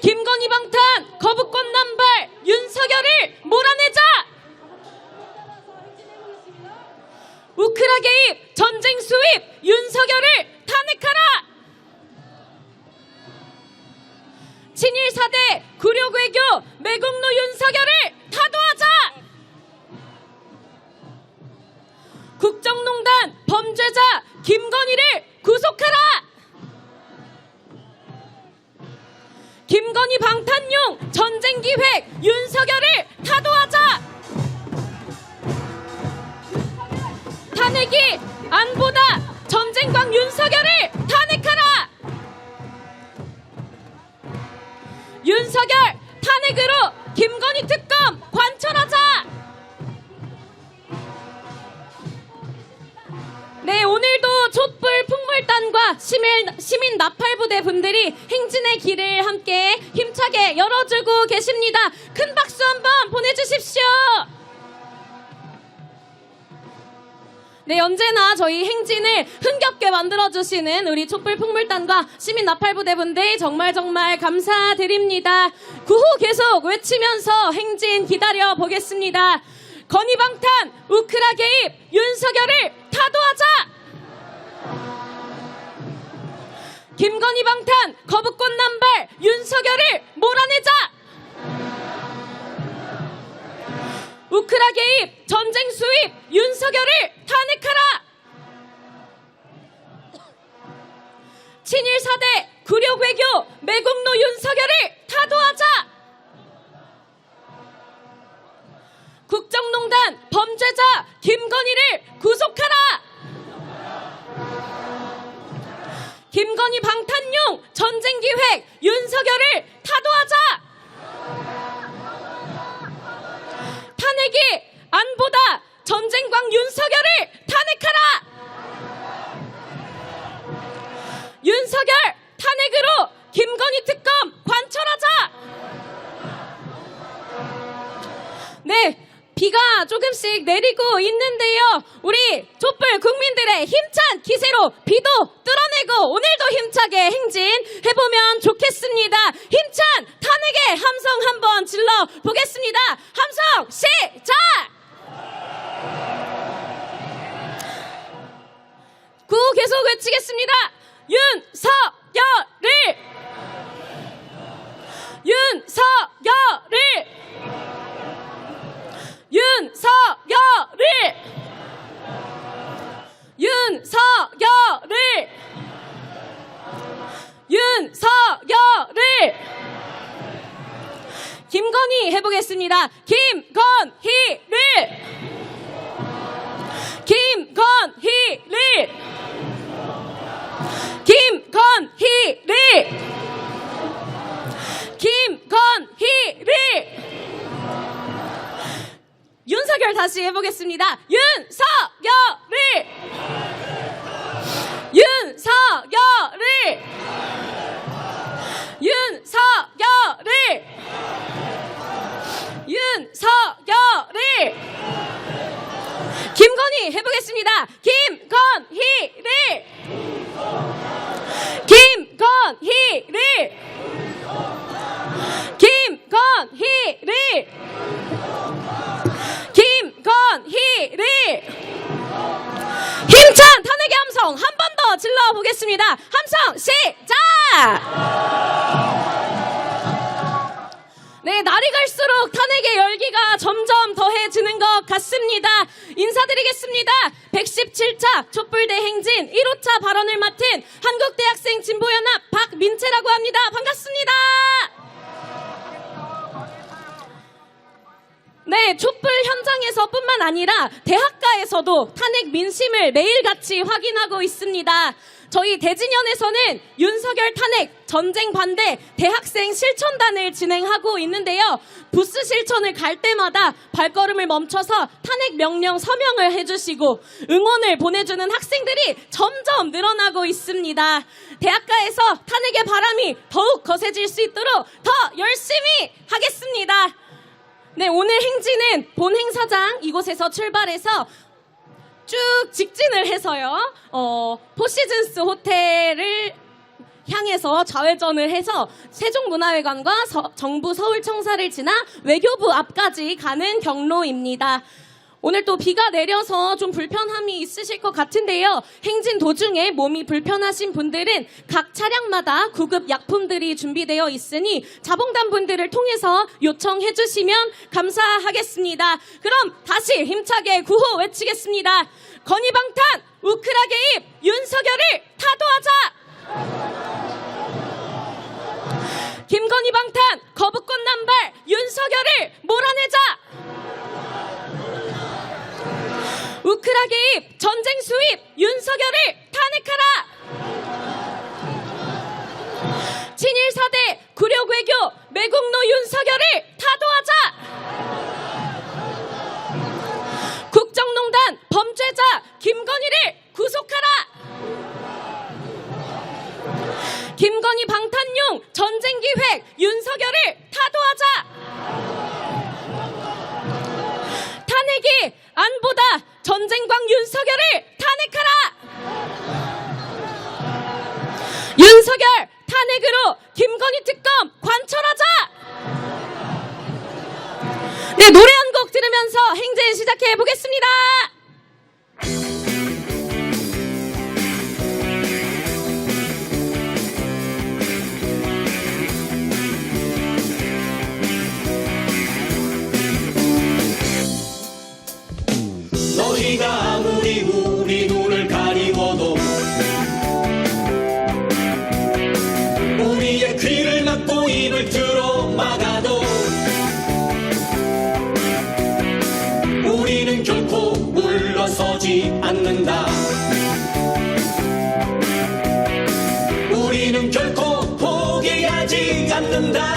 김건희 방탄, 거부권 남발, 윤석열을 몰아내자! 우크라 개입, 전쟁 수입, 윤석열을 탄핵하라! 친일 4대, 굴욕 외교, 매국노 윤석열을 타도하자! 국정농단 범죄자 김건희를 구속하라! 김건희 방탄용 전쟁기획 윤석열을 타도하자! 탄핵이 안보다 전쟁광 윤석열을 탄핵하라! 윤석열 탄핵으로 김건희 특검 관철하자! 네, 오늘도 촛불 풍물단과 시민 나팔부대 분들이 행진의 길을 함께 힘차게 열어주고 계십니다. 큰 박수 한번 보내주십시오. 네, 언제나 저희 행진을 흥겹게 만들어주시는 우리 촛불 풍물단과 시민 나팔부대 분들 정말 감사드립니다. 구호 계속 외치면서 행진 기다려 보겠습니다. 건희 방탄, 우크라 개입, 윤석열을 타도하자! 김건희 방탄, 거부권 남발, 윤석열을 몰아내자! 우크라 개입, 전쟁 수입, 윤석열을 탄핵하라! 친일 4대, 굴욕 외교, 매국노 윤석열을 타도하자! 국정농단 범죄자 김건희를 구속하라! 김건희 방탄용 전쟁기획 윤석열을 타도하자! 탄핵이 안보다 전쟁광 윤석열을 탄핵하라! 윤석열 탄핵으로 김건희 특검 관철하자! 네, 비가 조금씩 내리고 있는데요. 우리 촛불 국민들의 힘찬 기세로 비도 뚫어내고 오늘도 힘차게 행진해보면 좋겠습니다. 힘찬 탄핵의 함성 한번 질러보겠습니다. 함성 시작! 구호 계속 외치겠습니다. 윤석열을 김건희 해보겠습니다. 윤석열 다시 해보겠습니다. 윤석열을 김건희 해보겠습니다. 김건희를 힘찬 탄핵의 함성 한 번 더 질러보겠습니다. 함성 시작! 네, 날이 갈수록 탄핵의 열기가 점점 더해지는 것 같습니다. 인사드리겠습니다. 117차 촛불대 행진 1호차 발언을 맡은 한국대학생 진보연합 박민채라고 합니다. 반갑습니다. 네, 촛불 현장에서 뿐만 아니라 대학가에서도 탄핵 민심을 매일같이 확인하고 있습니다. 저희 대진연에서는 윤석열 탄핵 전쟁 반대 대학생 실천단을 진행하고 있는데요. 부스 실천을 갈 때마다 발걸음을 멈춰서 탄핵 명령 서명을 해주시고 응원을 보내주는 학생들이 점점 늘어나고 있습니다. 대학가에서 탄핵의 바람이 더욱 거세질 수 있도록 더 열심히 하겠습니다. 네, 오늘 행진은 본 행사장 이곳에서 출발해서 쭉 직진을 해서요. 포시즌스 호텔을 향해서 좌회전을 해서 세종문화회관과 정부 서울청사를 지나 외교부 앞까지 가는 경로입니다. 오늘 또 비가 내려서 좀 불편함이 있으실 것 같은데요. 행진 도중에 몸이 불편하신 분들은 각 차량마다 구급 약품들이 준비되어 있으니 자봉단 분들을 통해서 요청해 주시면 감사하겠습니다. 그럼 다시 힘차게 구호 외치겠습니다. 건의방탄 우크라 개입 윤석열을 타도하자. 김건희 방탄 거부권 남발 윤석열을 몰아내자. 우크라 개입 전쟁 수입 윤석열을 탄핵하라. 친일 사대 굴욕 외교 매국노 윤석열을 타도하자. 국정농단 범죄자 김건희를 구속하라. 김건희 방탄용 전쟁기획 윤석열을 타도하자. 탄핵이 안보다 전쟁광 윤석열을 탄핵하라. 윤석열 탄핵으로 김건희 특검 관철하자. 네, 노래 한 곡 들으면서 행진 시작해 보겠습니다. 너희가 아무리 우리 눈을 가리워도 우리의 귀를 막고 입을 틀어 막아도 우리는 결코 물러서지 않는다. 우리는 결코 포기하지 않는다.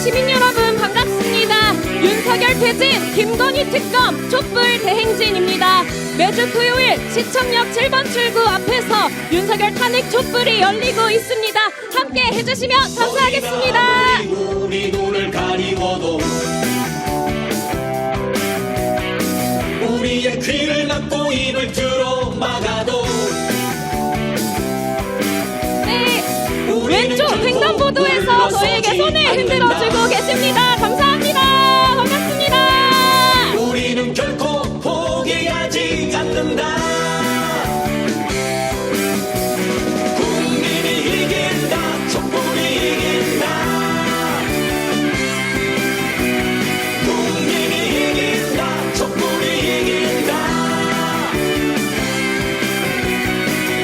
시민 여러분 반갑습니다. 윤석열 퇴진 김건희 특검 촛불 대행진입니다. 매주 토요일 시청역 7번 출구 앞에서 윤석열 탄핵 촛불이 열리고 있습니다. 함께 해주시면 감사하겠습니다. 우리 눈을 가리워도 우리의 귀를 막고 입을 틀어 막아도 왼쪽 횡단보도에서 저희에게 손을 흔들어주고 계십니다. 감사합니다. 반갑습니다. 우리는 결코 포기하지 않는다. 국민이 이긴다. 촛불이 이긴다. 국민이 이긴다. 촛불이 이긴다.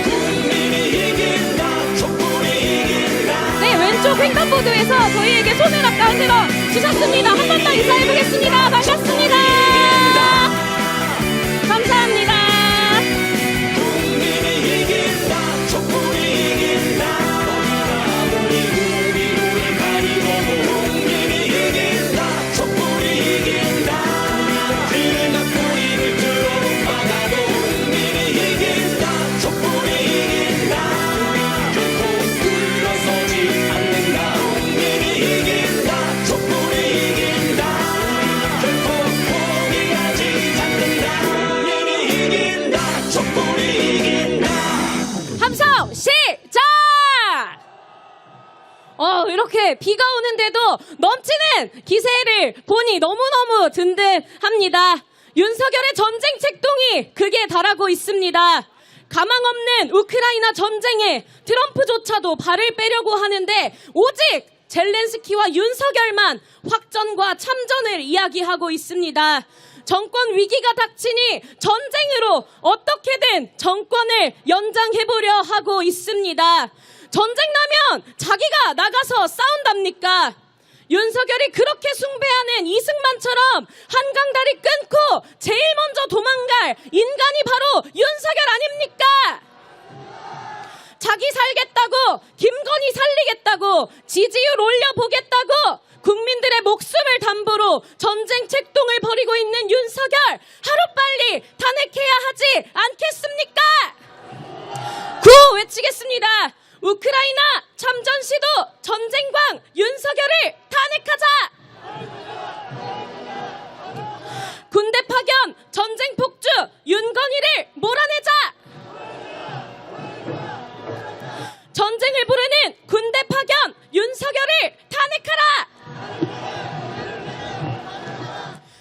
국민이 이긴다. 촛불이 이긴다. 네, 왼쪽 횡단보도에서 저희에게 손을 아까 흔들어 주셨습니다. 한 번 더 인사해보겠습니다. 반갑습니다. 감사합니다. 국민이 이긴다. 촛불이 이긴다. 우리 눈을 가리고도 국민이 이긴다. 촛불이 이긴다. 귀를 막고 입을 틀어 막아도 국민이 이긴다. 촛불이 이긴다. 결코 물러서지 않는다. 국민이 이긴다. 촛불이 이긴다. 결코 포기하지 않는다. 국민이 이긴다. 촛불이 이긴다. 함성 시작! 이렇게 비가 오는데도 넘치는 기세를 보니 너무너무 든든합니다. 윤석열의 전쟁 책동이 극에 달하고 있습니다. 가망 없는 우크라이나 전쟁에 트럼프조차도 발을 빼려고 하는데 오직 젤렌스키와 윤석열만 확전과 참전을 이야기하고 있습니다. 정권 위기가 닥치니 전쟁으로 어떻게든 정권을 연장해보려 하고 있습니다. 전쟁 나면 자기가 나가서 싸운답니까? 윤석열이 그렇게 숭배하는 이승만처럼 한강다리 끊고 제일 먼저 도망갈 인간이 바로 윤석열 아닙니까? 자기 살겠다고, 김건희 살리겠다고, 지지율 올려보겠다고 국민들의 목숨을 담보로 전쟁 책동을 벌이고 있는 윤석열, 하루빨리 탄핵해야 하지 않겠습니까? 구호 외치겠습니다. 우크라이나 참전 시도 전쟁광 윤석열을 탄핵하자! 군대 파견 전쟁 폭주 윤건희를 몰아내자! 전쟁을 부르는 군대 파견 윤석열을 탄핵하라!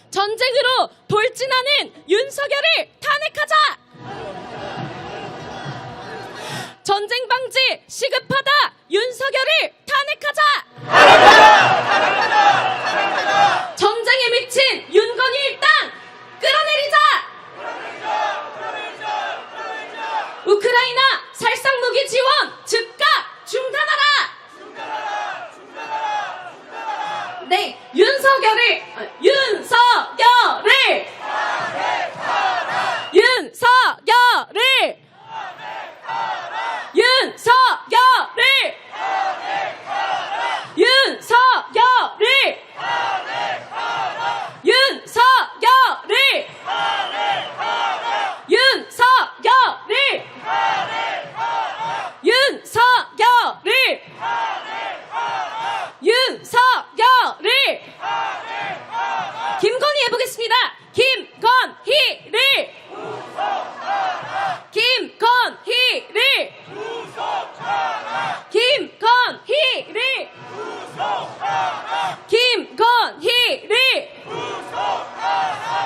전쟁으로 돌진하는 윤석열을 탄핵하자! 전쟁 방지 시급하다 윤석열을 탄핵하자! 전쟁에 미친 윤건희 일당 끌어내리자! 우크라이나 살상무기 지원 즉각 중단하라! 네, 윤석열을 김건희 해보겠습니다. 김건희를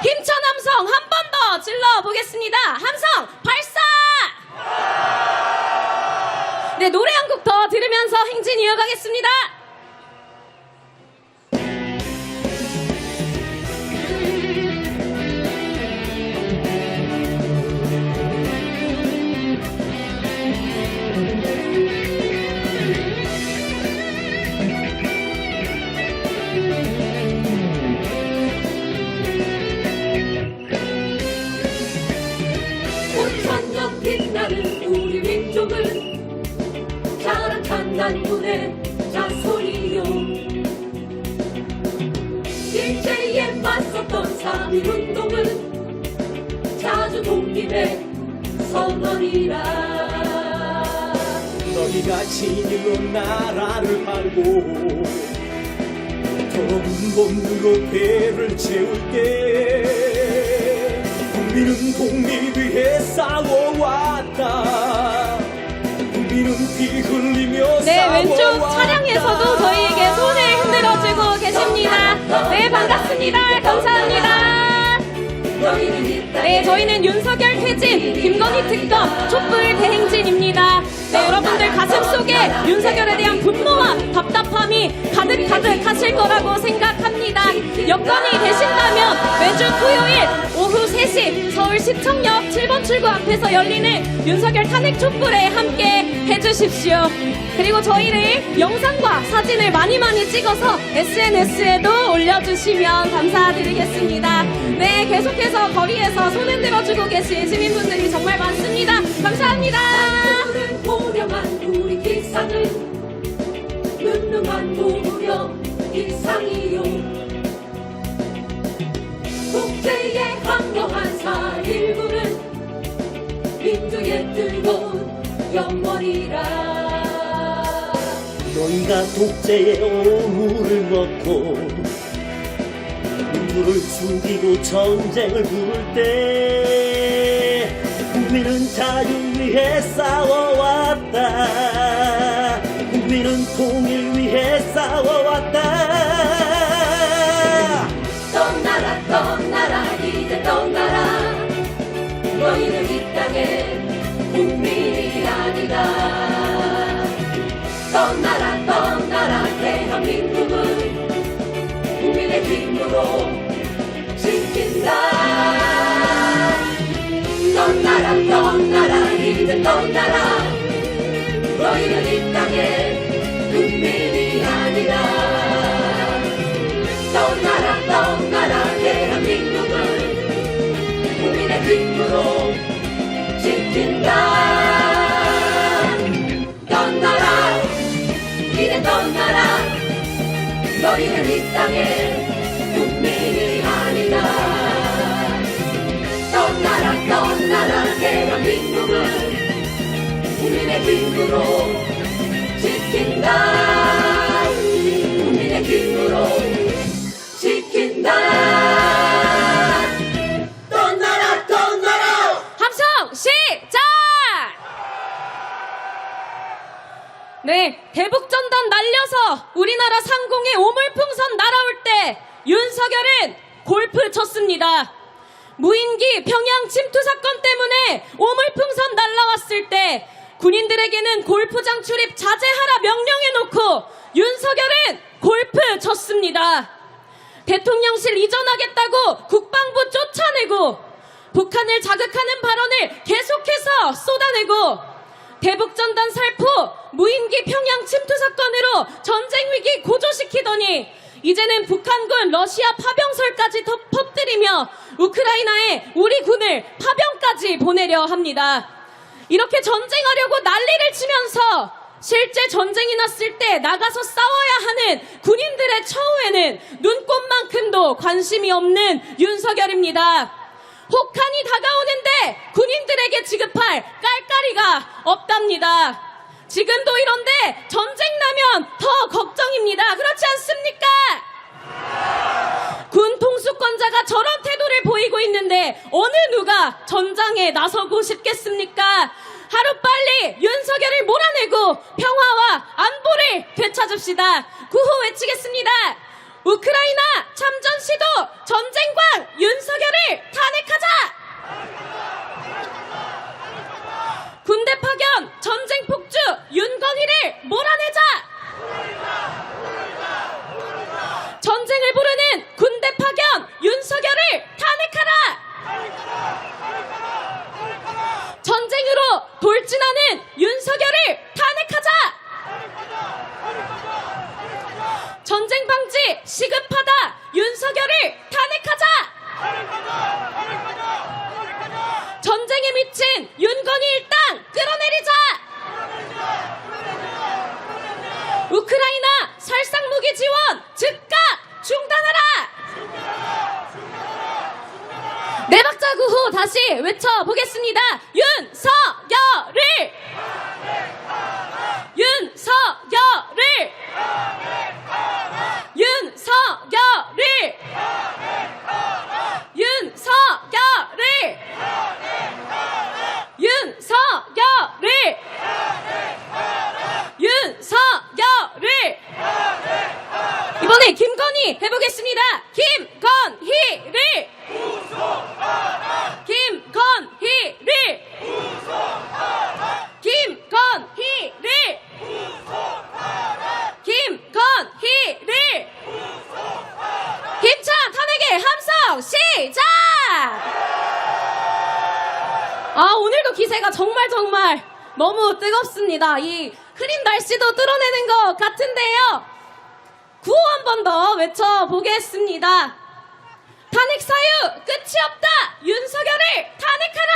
힘찬 함성 한 번 더 질러보겠습니다. 함성 발사! 네, 노래 한 곡 더 들으면서 행진 이어가겠습니다. 천년 빛나는 우리 민족은 자랑한 난군의 자손이요 일제에 맞섰던 3.1운동은 자주 독립의 선언이라 너희가 진일로 나라를 팔고 더러운 돈으로 배를 채울게 국민은 독립 위해 싸워왔다. 국민은 피 흘리며 네, 싸워왔다. 왼쪽 차량에서도 저희에게 손을 흔들어주고 계십니다. 네, 반갑습니다. 감사합니다. 네, 저희는 윤석열 퇴진, 김건희 특검, 촛불 대행진입니다. 네, 여러분들 가슴 속에 윤석열에 대한 분노와 답답함이 가득하실 거라고 생각합니다. 여건이 되신다면 매주 토요일 오후 3시 서울시청역 7번 출구 앞에서 열리는 윤석열 탄핵 촛불에 함께 해주십시오. 그리고 저희를 영상과 사진을 많이 찍어서 SNS에도 올려주시면 감사드리겠습니다. 네, 계속해서 거리에서 손 흔들어주고 계신 시민분들이 정말 많습니다. 감사합니다. 고령한 우리 기상은 눈능한 무려 이상이요 국제에 항거한 4.19는 민주의 뜨거운 영원이라 너희가 독재의 오물을 먹고 민주를 죽이고 전쟁을 부를 때 국민은 자유 위해 싸워왔다. 국민은 통일 위해 싸워왔다. 떠나라 이제 떠나라 너희는 이 땅의 국민이 아니다 떠나라 대한민국은 국민의 힘으로 지킨다 떠나라 이제 떠나라 너희는 이 땅의 국민이 아니다 떠나라 대한민국은 국민의 힘으로 지킨다 떠나라 너희는 이 땅의 국민이 아니다 떠나라 대한민국은 국민의 힘으로 지킨다 국민의 힘으로 지킨다 떠나라 함성 시작! 네, 대북전단 날려서 우리나라 상공에 오물풍선 날아올 때 윤석열은 골프 쳤습니다. 무인기 평양 침투 사건 때문에 오물풍선 날라왔을 때 군인들에게는 골프장 출입 자제하라 명령해놓고 윤석열은 골프 쳤습니다. 대통령실 이전하겠다고 국방부 쫓아내고 북한을 자극하는 발언을 계속해서 쏟아내고 대북전단 살포 무인기 평양 침투 사건으로 전쟁 위기 고조시키더니 이제는 북한군 러시아 파병설까지 퍼뜨리며 우크라이나에 우리 군을 파병까지 보내려 합니다. 이렇게 전쟁하려고 난리를 치면서 실제 전쟁이 났을 때 나가서 싸워야 하는 군인들의 처우에는 눈꼽만큼도 관심이 없는 윤석열입니다. 혹한이 다가오는데 군인들에게 지급할 깔깔이가 없답니다. 지금도 이런데 전쟁 나면 더 걱정입니다. 그렇지 않습니까? 군 통수권자가 저런 태도를 보이고 있는데 어느 누가 전장에 나서고 싶겠습니까? 하루빨리 윤석열을 몰아내고 평화와 안보를 되찾읍시다. 구호 외치겠습니다. 우크라이나 참전 시도 전쟁광 윤석열을 탄핵하자! 군대 파견 전쟁 폭주 윤건희를 몰아내자! 전쟁을 부르는 군대 파견 윤석열을 탄핵하라! 전쟁으로 돌진하는 윤석열을 탄핵하자! 전쟁 방지 시급하다 윤석열을 탄핵하자! 전쟁에 미친 윤건희 일당 끌어내리자! 우크라이나 살상무기 지원 즉각 중단하라! 네 박자 구호 다시 외쳐보겠습니다. 윤석열을! 윤석열을! 윤석열을! 윤석열을! 윤석열을! 윤석열을! 이번에 김건희 해보겠습니다. 김건희를! 김건희를! 김건희를! 김건희를! 힘차 탄핵의 함성 시작! 오늘도 기세가 정말 너무 뜨겁습니다. 이 흐린 날씨도 뚫어내는 것 같은데요. 구호 한 번 더 외쳐보겠습니다. 탄핵 사유 끝이 없다. 윤석열을 탄핵하라.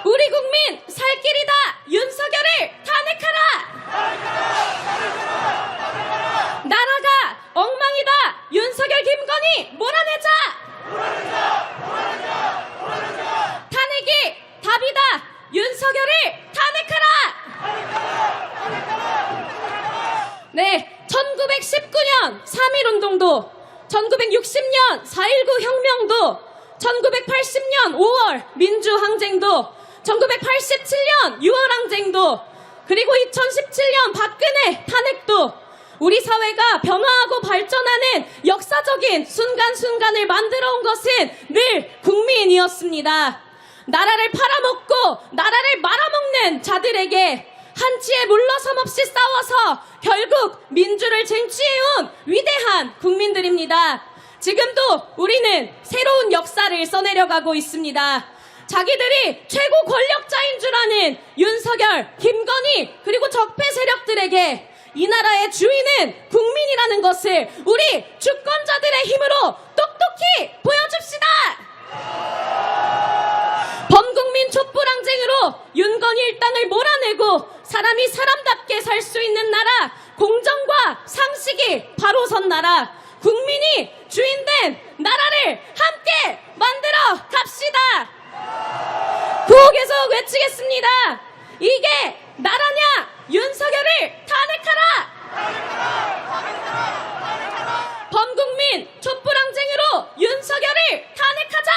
우리 국민 살 길이다. 윤석열을 탄핵하라. 나라가 엉망이다. 윤석열 김건희 몰아내자. 탄핵이 답이다. 윤석열을 탄핵하라. 네, 1919년 3.1운동도 1960년 4.19 혁명도 1980년 5월 민주항쟁도 1987년 6월항쟁도 그리고 2017년 박근혜 탄핵도 우리 사회가 변화하고 발전하는 역사적인 순간순간을 만들어온 것은 늘 국민이었습니다. 나라를 팔아먹고 나라를 말아먹는 자들에게 한치의 물러섬 없이 싸워서 결국 민주를 쟁취해온 위대한 국민들입니다. 지금도 우리는 새로운 역사를 써내려가고 있습니다. 자기들이 최고 권력자인 줄 아는 윤석열, 김건희 그리고 적폐 세력들에게 이 나라의 주인은 국민이라는 것을 우리 주권자들의 힘으로 똑똑히 보여줍시다. 범국민 범국민 촛불항쟁으로 윤건희 일당을 몰아내고 사람이 사람답게 살 수 있는 나라, 공정과 상식이 바로 선 나라, 국민이 주인된 나라를 함께 만들어 갑시다. 구호 계속 외치겠습니다. 이게 나라냐? 윤석열을 탄핵하라! 범국민 촛불항쟁으로 윤석열을 탄핵하자!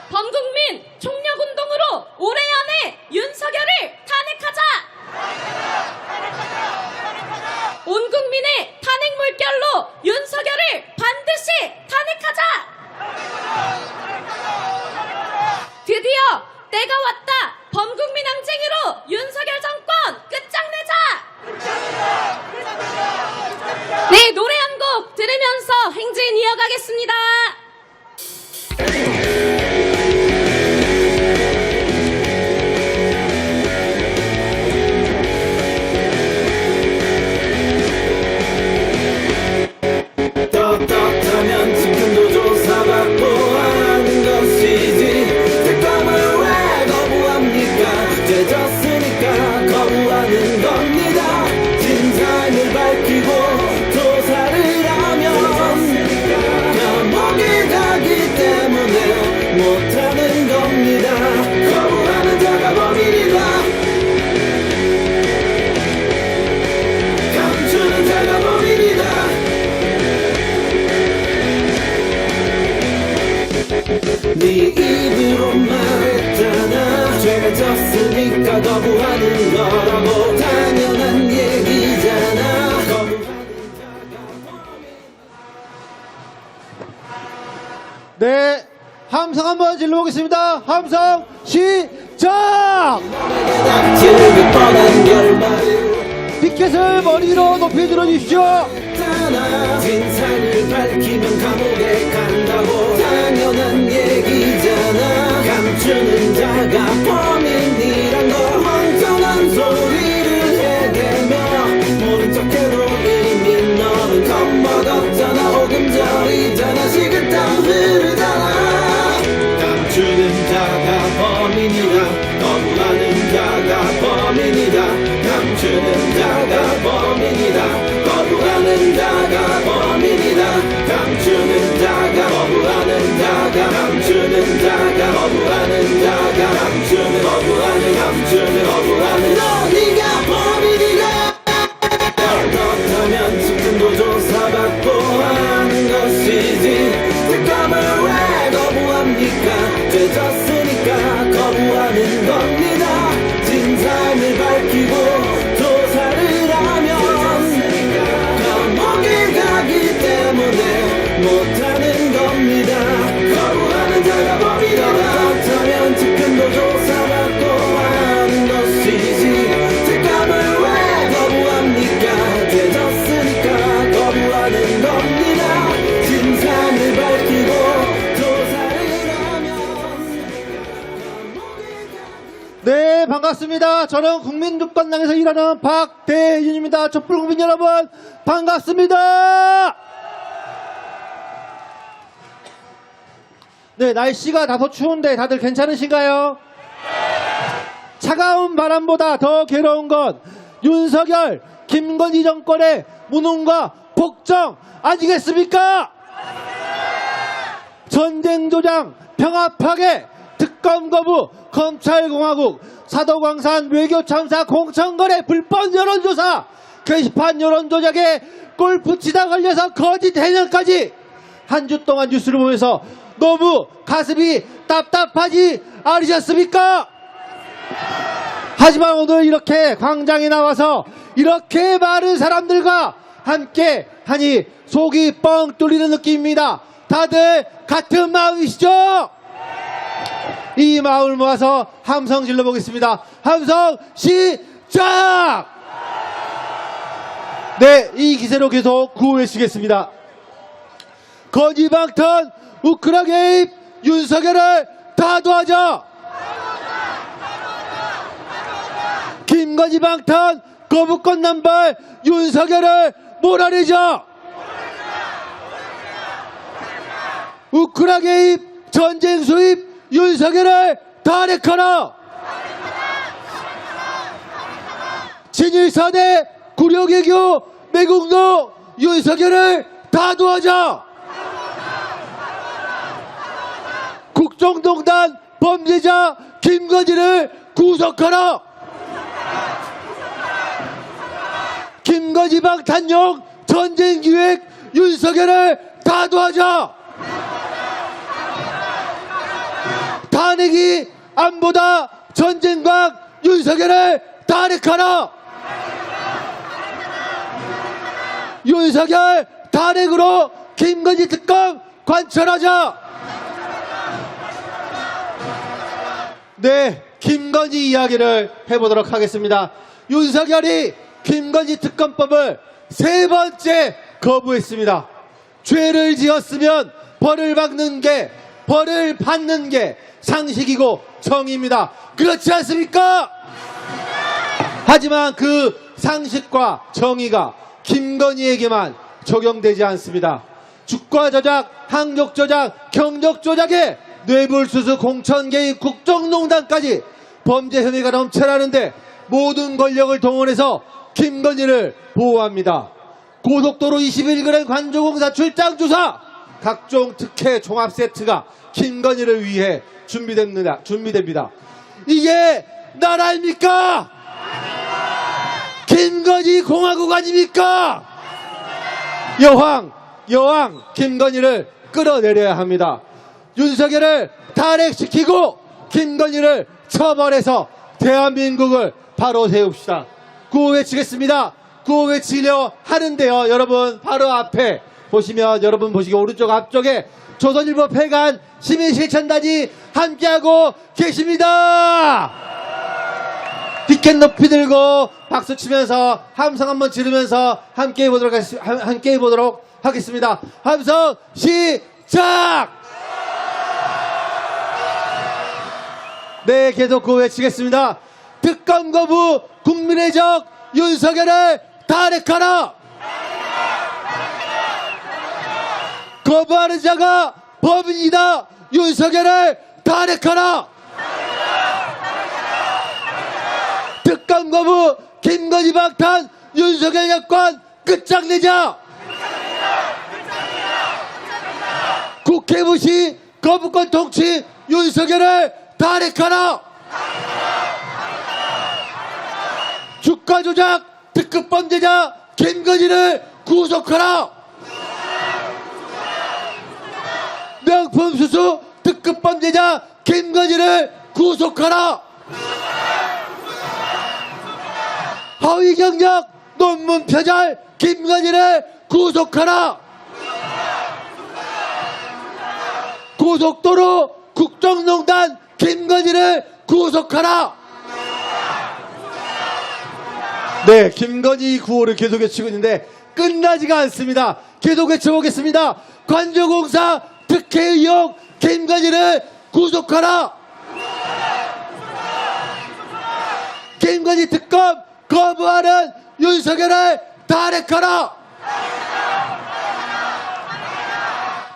범국민 총력운동으로 올해 안에 윤석열을 탄핵하자! 온 국민의 탄핵 물결로 윤석열을 반드시 탄핵하자! 드디어 때가 왔다! 범국민 항쟁으로 윤석열 정권 끝장내자! 네, 노래 한 곡 들으면서 행진 이어가겠습니다. 떳떳하면 지금도 조사받고 하는 것이지 특검을 왜 거부합니까? 죄졌으니까 거부하는 겁니다. 진상을 밝히고 조사를 하면 감옥에 가기 때문에 못하는 겁니다. 거부하는 자가 범인이다. 감추는 자가 범인이다. 네 입으로 말했잖아. 죄가 졌으니까 거부하는 거라고. 당연한 얘기잖아. 네, 함성 한번 질러보겠습니다. 함성 시작! 지르기 뻔한 결말을 피켓을 머리 위로 높이 들어주십시오. 진상을 밝히면 감옥에 간다고. 당연한 얘기잖아. 감추는 자가 범인이란 거. 멍청한 소리를 해대며 모른 척해도 이미 너는 겁먹었잖아. 오금절이잖아. 식은땀 흐르잖아. 감추는 자가 범인이다. 거부하는 자가 범인이다. 감추는 자가 범인이다. 거부하는 자가 범인이다. 감추는 자가 거부하는 자가 감추는 자가 거부하는 자가 감추는 거부하는 너 네가 범인이다. 떳떳하면 지금도 조사받고 하는 것이지 특검을 왜 거부합니까? 죄졌으니까 거부하는 겁니다. 진상을 밝히고 조사를 하면 감옥에 가기 때문에 못하는 겁니다. 거부하는 자가 범인이다. 떳떳하면 지금도 조사받고 하는 것이지 특검을 왜 거부합니까? 죄졌으니까 거부하는 겁니다. 진상을 밝히고 조사를 하면 네, 반갑습니다. 저는 국민주권당에서 일하는 박대윤입니다. 촛불국민 여러분, 반갑습니다. 네, 날씨가 다소 추운데 다들 괜찮으신가요? 차가운 바람보다 더 괴로운 건 윤석열, 김건희 정권의 무능과 폭정 아니겠습니까? 전쟁 조장, 평화 파괴, 특검 거부, 검찰공화국, 사도광산 외교 참사, 공천거래, 불법 여론조사, 게시판 여론 조작에 골프치다 걸려서 거짓 해명까지 한 주 동안 뉴스를 보면서 너무 가슴이 답답하지 않으셨습니까? 하지만 오늘 이렇게 광장에 나와서 이렇게 많은 사람들과 함께 하니 속이 뻥 뚫리는 느낌입니다. 다들 같은 마음이시죠? 이 마음을 모아서 함성 질러보겠습니다. 함성 시작! 네, 이 기세로 계속 구호해주시겠습니다. 건희방탄 우크라 개입 윤석열을 다 도와줘! 김건희 방탄 거부권 남발 윤석열을 몰아내줘! 우크라 개입 전쟁 수입 윤석열을 탄핵하라. 친일사대 구려개교 매국노 윤석열을 다도하자. 국정농단 범죄자 김건희를 구속하라. 김건희 방탄용 전쟁기획 윤석열을 다도하자. 탄핵이 안보다 전쟁광 윤석열을 탄핵하라. 윤석열 탄핵으로 김건희 특검 관철하자. 네, 김건희 이야기를 해보도록 하겠습니다. 윤석열이 김건희 특검법을 3번째 거부했습니다. 죄를 지었으면 벌을 받는 게 상식이고 정의입니다. 그렇지 않습니까? 하지만 그 상식과 정의가 김건희에게만 적용되지 않습니다. 주가 조작, 학력 조작, 경력 조작에 뇌물수수, 공천 개입, 국정농단까지 범죄 혐의가 넘쳐나는데 모든 권력을 동원해서 김건희를 보호합니다. 고속도로 21g 관조공사 출장 조사, 각종 특혜 종합 세트가 김건희를 위해 준비됩니다. 이게 나라입니까? 김건희 공화국 아닙니까? 여왕 김건희를 끌어내려야 합니다. 윤석열을 탄핵시키고 김건희를 처벌해서 대한민국을 바로 세웁시다. 구호 외치겠습니다. 구호 외치려 하는데요. 여러분 바로 앞에 보시면 여러분 보시기 오른쪽 앞쪽에 조선일보 폐간 시민실천단이 함께하고 계십니다. 피켓 높이 들고 박수 치면서 함성 한번 지르면서 함께 해보도록 하겠습니다. 함성 시작! 네, 계속 구호 외치겠습니다. 특검 거부 국민의 적 윤석열을 탄핵하라. 거부하는 자가 범인이다. 윤석열을 탄핵하라. 특검 거부 김건희 방탄 윤석열 여권 끝장내자. 국회 무시 거부권 통치 윤석열을 탄핵하라. 주가 조작 특급 범죄자 김건희를 구속하라. 명품 수수 특급 범죄자 김건희를 구속하라. 허위 경력 논문 표절 김건희를 구속하라. 고속도로 국정농단 김건희를 구속하라. 네, 김건희 구호를 계속 외치고 있는데 끝나지가 않습니다. 계속 외쳐보겠습니다. 관조공사 특혜 의혹 김건희를 구속하라. 김건희 특검 거부하는 윤석열을 탄핵하라.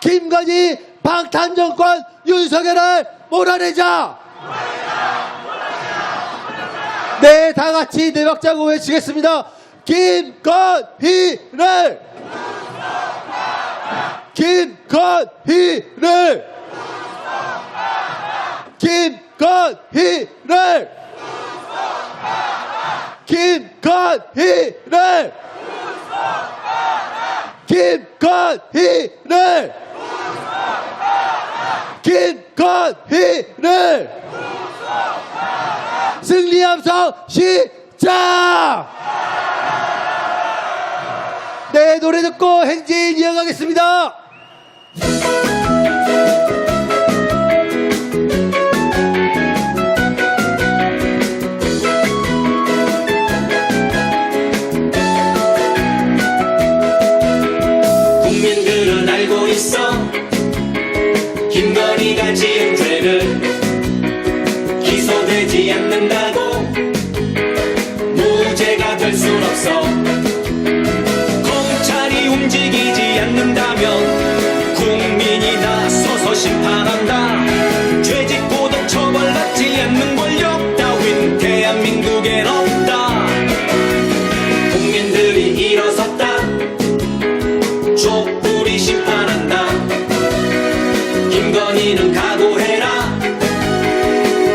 김건희 방탄정권 윤석열을 몰아내자. 네, 다같이 네 박자고 외치겠습니다. 김건희를 김건희를 김건희를 김건희를 김건희를 김건희를 승리함성 시작. 네, 노래 듣고 행진 이어가겠습니다. 국민들은 알고 있어 김건희가 지은 죄를 기소되지 않는다고 무죄가 될 순 없어. 검찰이 움직이지 않는다면 국민이 나서서 심판한다. 김건희는 각오해라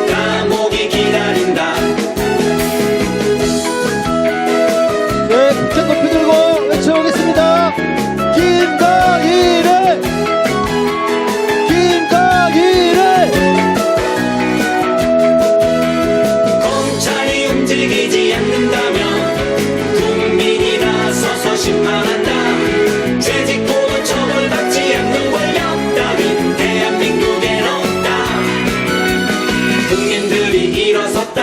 감옥이 기다린다 네, 북한 높이 들고 외쳐보겠습니다. 김건희를 검찰이 움직이지 않는다면 국민이 나서서 심판한다 죄짓고도 처벌받지 않는 권력 따윈 대한민국엔 없다 국민들이 일어섰다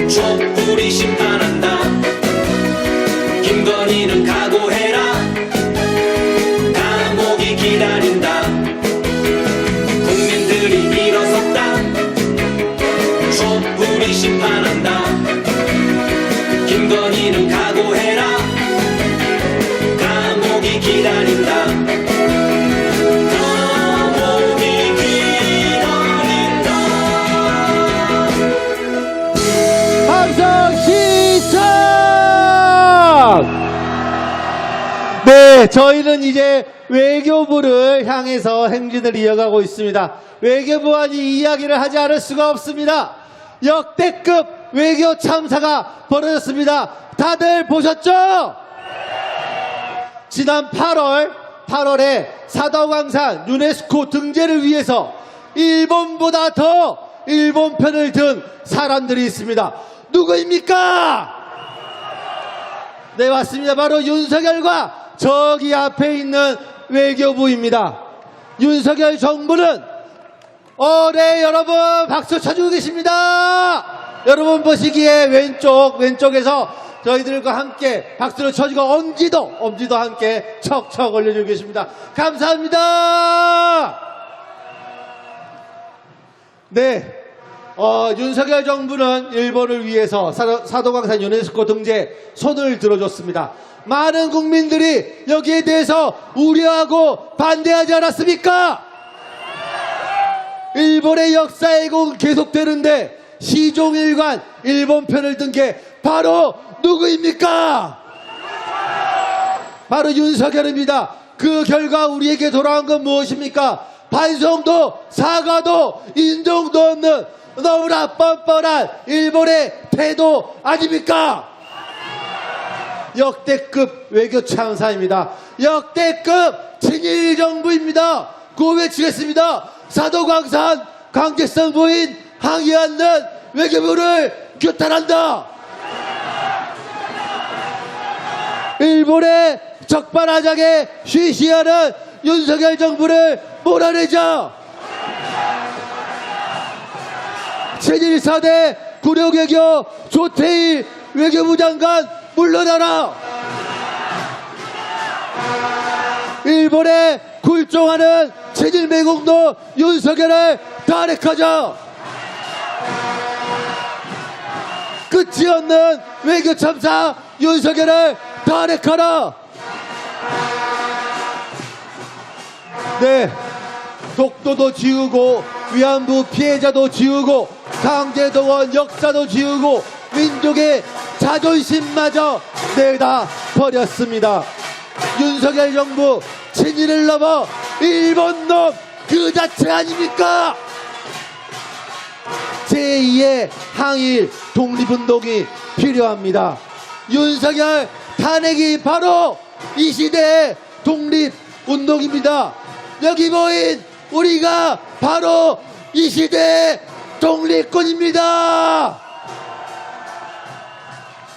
촛불이 심판한다 김건희는 각오해라 감옥이 기다린다 국민들이 일어섰다 촛불이 심판한다 김건희는 각오해라 감옥이 기다린다 감옥이 기다린다 함성 시청! 네, 저희는 이제 외교부를 향해서 행진을 이어가고 있습니다. 외교부와 이 이야기를 하지 않을 수가 없습니다. 역대급 외교 참사가 벌어졌습니다. 다들 보셨죠? 지난 8월에 사도광산 유네스코 등재를 위해서 일본보다 더 일본 편을 든 사람들이 있습니다. 누구입니까? 네, 맞습니다. 바로 윤석열과 저기 앞에 있는 외교부입니다. 윤석열 정부는 네, 여러분 박수 쳐주고 계십니다. 여러분 보시기에 왼쪽에서 저희들과 함께 박수를 쳐주고 엄지도 함께 척척 올려주고 계십니다. 감사합니다. 네, 윤석열 정부는 일본을 위해서 사도광산 유네스코 등재 손을 들어줬습니다. 많은 국민들이 여기에 대해서 우려하고 반대하지 않았습니까? 일본의 역사 왜곡은 계속되는데 시종일관 일본 편을 든 게 바로 누구입니까? 바로 윤석열입니다. 그 결과 우리에게 돌아온 건 무엇입니까? 반성도 사과도 인정도 없는 너무나 뻔뻔한 일본의 태도 아닙니까? 역대급 외교 참사입니다. 역대급 친일 정부입니다. 구호 외치겠습니다. 사도광산 강제성 부인 항의하는 외교부를 규탄한다. 일본의 적반하장에 쉬쉬하는 윤석열 정부를 몰아내자. 친일 4대 구력외교 조태일 외교부 장관 물러나라. 일본에 굴종하는 친일 매국노 윤석열을 탄핵하자. 끝이 없는 외교 참사 윤석열을 탄핵하라. 네, 독도도 지우고 위안부 피해자도 지우고 강제동원 역사도 지우고 민족의 자존심마저 내다 버렸습니다. 윤석열 정부 친일을 넘어 일본놈 그 자체 아닙니까? 제2의 항일 독립운동이 필요합니다. 윤석열 탄핵이 바로 이 시대의 독립운동입니다. 여기 모인 우리가 바로 이 시대의 독립군입니다.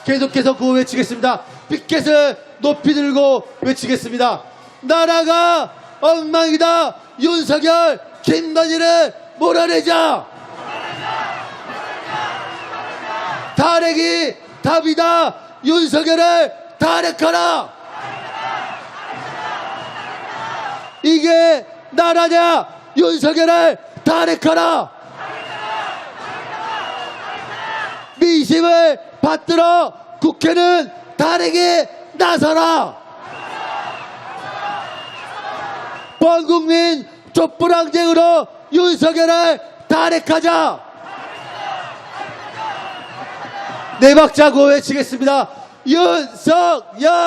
계속해서 구호 외치겠습니다. 피켓을 높이 들고 외치겠습니다. 나라가 엉망이다. 윤석열 김건희를 몰아내자. 탄핵이 답이다. 윤석열을 탄핵하라. 이게 나라냐? 윤석열을 탄핵하라. 민심을 받들어 국회는 탄핵에 나서라. 범국민 촛불항쟁으로 윤석열을 탄핵하자. 네 박자 구호 외치겠습니다. 윤석열을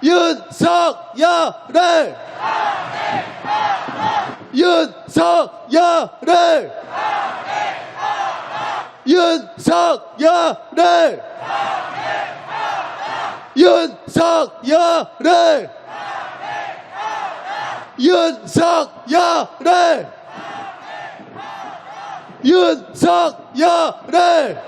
윤석열을 윤석열을 윤석열을 윤석열을 윤석열을 윤석열을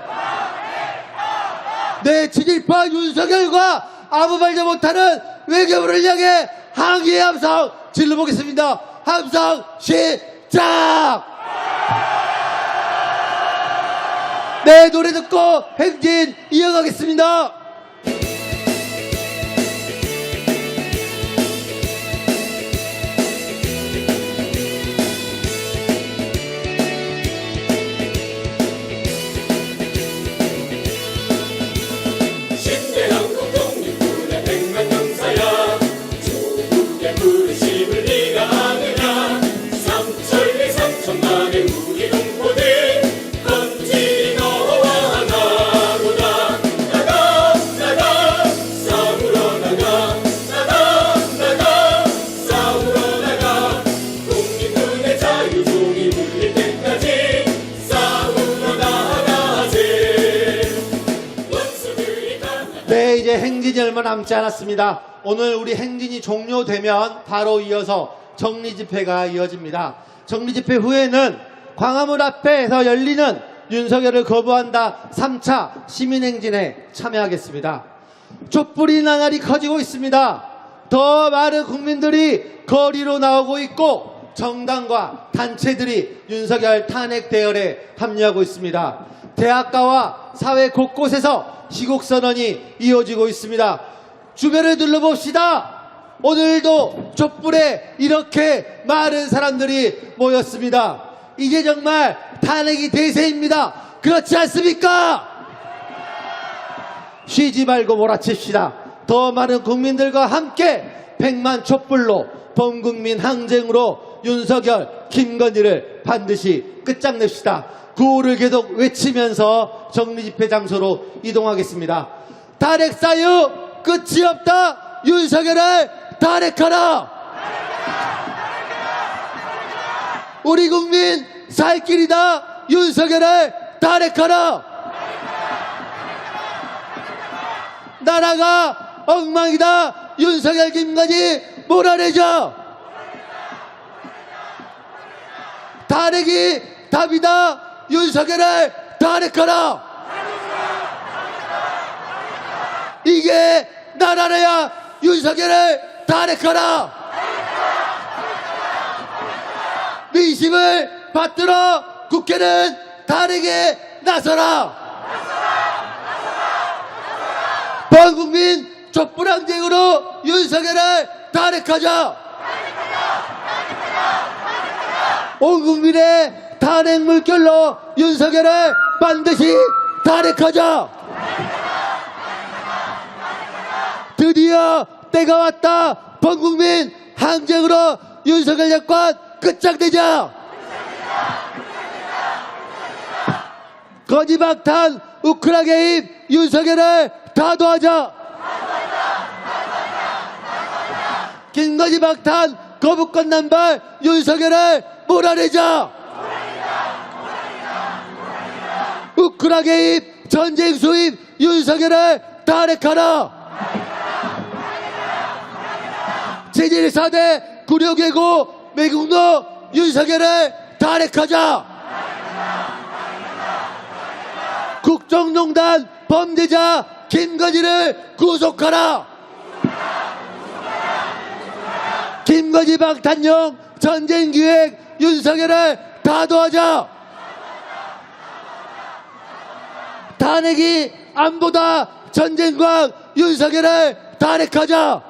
네, 친일파 윤석열과 아무 말도 못하는 외교부를 향해 항의의 함성 질러보겠습니다. 함성 시작! 네, 노래 듣고 행진 이어가겠습니다. 신대한국 독립군의 100만 용사야 조국의 부르심을 네가 아느냐 삼천리 삼천만의 우리 동포들 헌진이 너와 하나로다 나가 나가 싸우러 나가 나가 싸우러 나가 독립군의 자유종이 울릴 때까지 싸우러 나가세 원수들이 네, 이제 행진이 얼마 남지 않았습니다. 오늘 우리 행진이 종료되면 바로 이어서 정리집회가 이어집니다. 정리집회 후에는 광화문 앞에서 열리는 윤석열을 거부한다 3차 시민행진에 참여하겠습니다. 촛불이 나날이 커지고 있습니다. 더 많은 국민들이 거리로 나오고 있고 정당과 단체들이 윤석열 탄핵 대열에 합류하고 있습니다. 대학가와 사회 곳곳에서 시국선언이 이어지고 있습니다. 주변을 둘러봅시다. 오늘도 촛불에 이렇게 많은 사람들이 모였습니다. 이제 정말 탄핵이 대세입니다. 그렇지 않습니까? 쉬지 말고 몰아칩시다. 더 많은 국민들과 함께 100만 촛불로 범국민 항쟁으로 윤석열, 김건희를 반드시 끝장냅시다. 구호를 계속 외치면서 정리집회 장소로 이동하겠습니다. 탄핵 사유 끝이 없다. 윤석열을 탄핵하라. 우리 국민 살 길이다. 윤석열을 탄핵하라. 나라가 엉망이다. 윤석열, 김건희 몰아내자. 탄핵이 답이다. 윤석열을 탄핵하라. 이게 나라라야. 윤석열을 탄핵하라. 민심을 받들어 국회는 탄핵에 나서라. 범국민 촛불항쟁으로 윤석열을 탄핵하자. 온 국민의 탄핵 물결로 윤석열을 반드시 탄핵하자. 드디어 때가 왔다. 범국민 항쟁으로 윤석열 정권 끝장내자. 거짓박탄 우크라 개입 윤석열을 타도하자. 김건희 박탄 거부권 남발 윤석열을 몰아내자. 우크라 개입 전쟁 수입 윤석열을 탄핵하라. 제1사대 구려개고 매국노 윤석열을 탄핵하자. 국정농단 범죄자 김건희를 구속하라. 김건희 방탄용 전쟁기획 윤석열을 타도하자. 탄핵이 안보다 전쟁광 윤석열을 탄핵하자.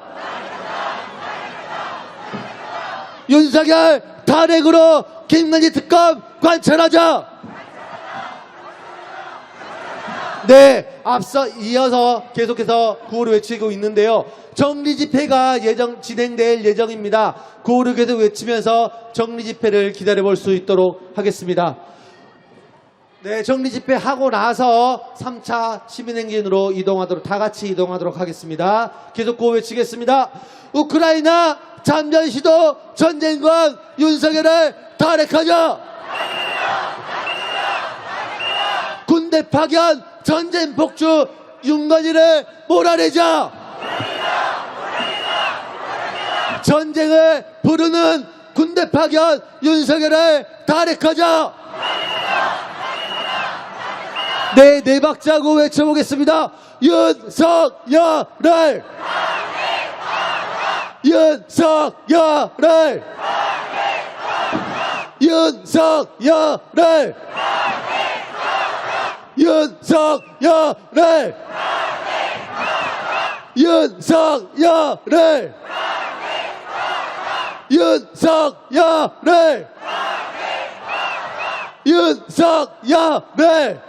윤석열 탄핵으로 김건희 특검 관철하자. 네, 앞서 이어서 계속해서 구호를 외치고 있는데요. 정리집회가 진행될 예정입니다. 구호를 계속 외치면서 정리집회를 기다려볼 수 있도록 하겠습니다. 네, 정리 집회 하고 나서 3차 시민행진으로 이동하도록, 다 같이 이동하도록 하겠습니다. 계속 구호 외치겠습니다. 우크라이나 잠전 시도 전쟁관 윤석열을 탄핵하자! 군대 파견 전쟁 복주 윤건이를 몰아내자! 전쟁을 부르는 군대 파견 윤석열을 탄핵하자! 네, 네 박자고 외쳐보겠습니다. 윤석열을! 윤석열을! 윤석열을! 윤석열을! 윤석열을! 윤석열을! 윤석열을!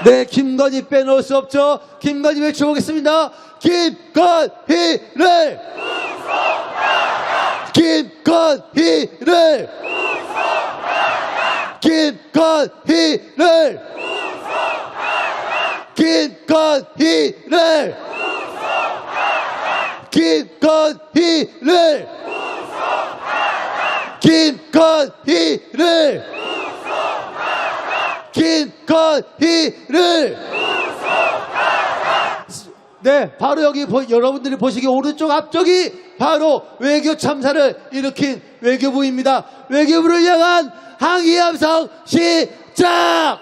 네, 김건희 빼놓을 수 없죠. 김건희 외쳐보겠습니다. 김건희를! 김건희를! 김건희를! 김건희를! 김건희를! 김건희를! 김건희를! 네, 바로 여기 여러분들이 보시기 오른쪽 앞쪽이 바로 외교 참사를 일으킨 외교부입니다. 외교부를 향한 항의 함성 시작!